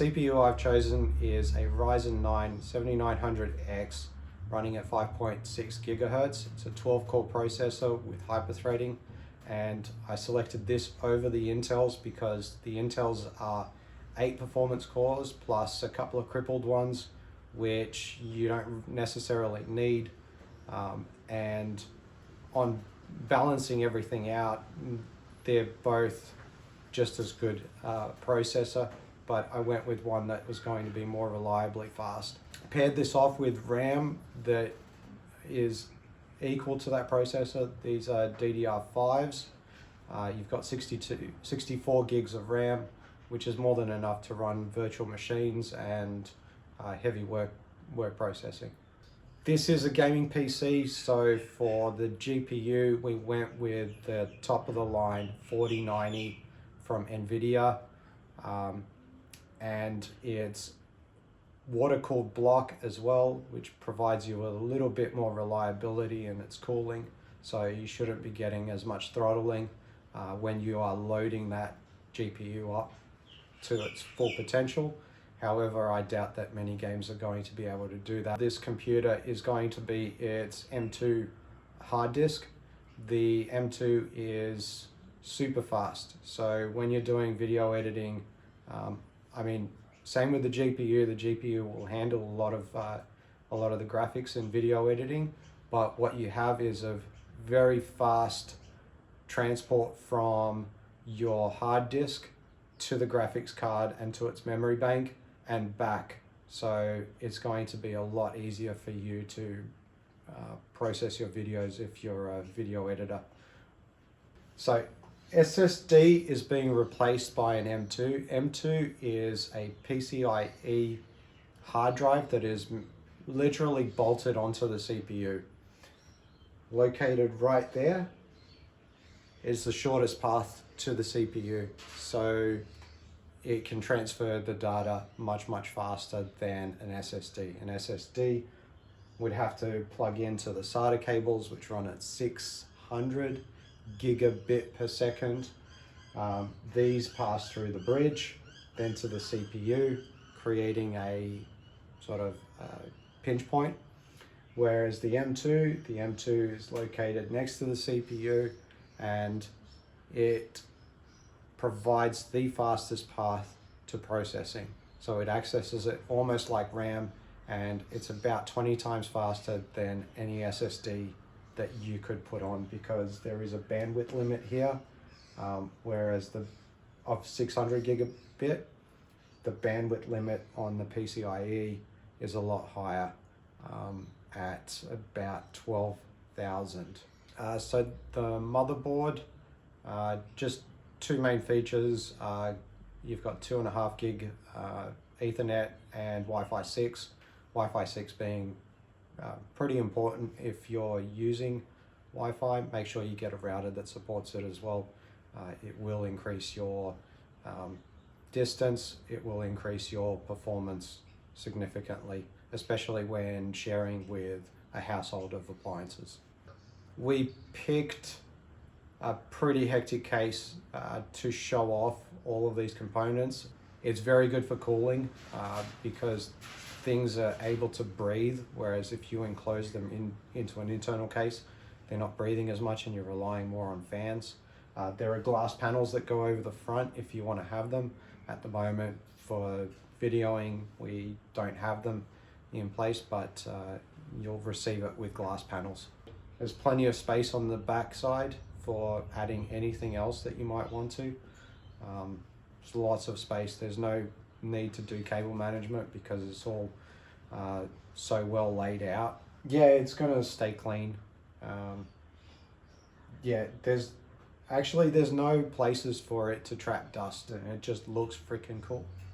CPU I've chosen is a Ryzen 9 7900X running at 5.6 gigahertz. It's a 12-core processor with hyperthreading, and I selected this over the Intels because the Intels are 8 performance cores plus a couple of crippled ones, which you don't necessarily need. And on balancing everything out, they're both just as good processor, but I went with one that was going to be more reliably fast. Paired this off with RAM that is equal to that processor. These are DDR5s. You've got 64 gigs of RAM, which is more than enough to run virtual machines and heavy work processing. This is a gaming PC, so for the GPU, we went with the top of the line 4090 from NVIDIA, and it's water-cooled block as well, which provides you a little bit more reliability in its cooling, so you shouldn't be getting as much throttling when you are loading that GPU up to its full potential. However, I doubt that many games are going to be able to do that. This computer is going to be its M2 hard disk. The M2 is super fast, so when you're doing video editing, same with the GPU will handle a lot of the graphics in video editing, but what you have is a very fast transport from your hard disk to the graphics card and to its memory bank and back. So it's going to be a lot easier for you to process your videos if you're a video editor. So SSD is being replaced by an M2. M2 is a PCIe hard drive that is literally bolted onto the CPU. Located right there is the shortest path to the CPU, so it can transfer the data much faster than an SSD. An SSD would have to plug into the SATA cables, which run at 600 gigabit per second. These pass through the bridge, then to the CPU, creating a sort of pinch point. Whereas the M2 is located next to the CPU, and it provides the fastest path to processing. So it accesses it almost like RAM, and it's about 20 times faster than any SSD that you could put on, because there is a bandwidth limit here, whereas of 600 gigabit, the bandwidth limit on the PCIe is a lot higher, at about 12,000. So the motherboard, just two main features. You've got 2.5 gig Ethernet and Wi-Fi 6. Wi-Fi 6 being pretty important if you're using Wi-Fi. Make sure you get a router that supports it as well. It will increase your distance, it will increase your performance significantly, especially when sharing with a household of appliances. We picked a pretty hectic case to show off all of these components. It's very good for cooling because things are able to breathe, whereas if you enclose them into an internal case, they're not breathing as much and you're relying more on fans. There are glass panels that go over the front if you want to have them. At the moment, for videoing, we don't have them in place, but you'll receive it with glass panels. There's plenty of space on the back side for adding anything else that you might want to. There's lots of space. There's no need to do cable management because it's all so well laid out. Yeah, it's gonna stay clean. Yeah, there's no places for it to trap dust, and it just looks freaking cool.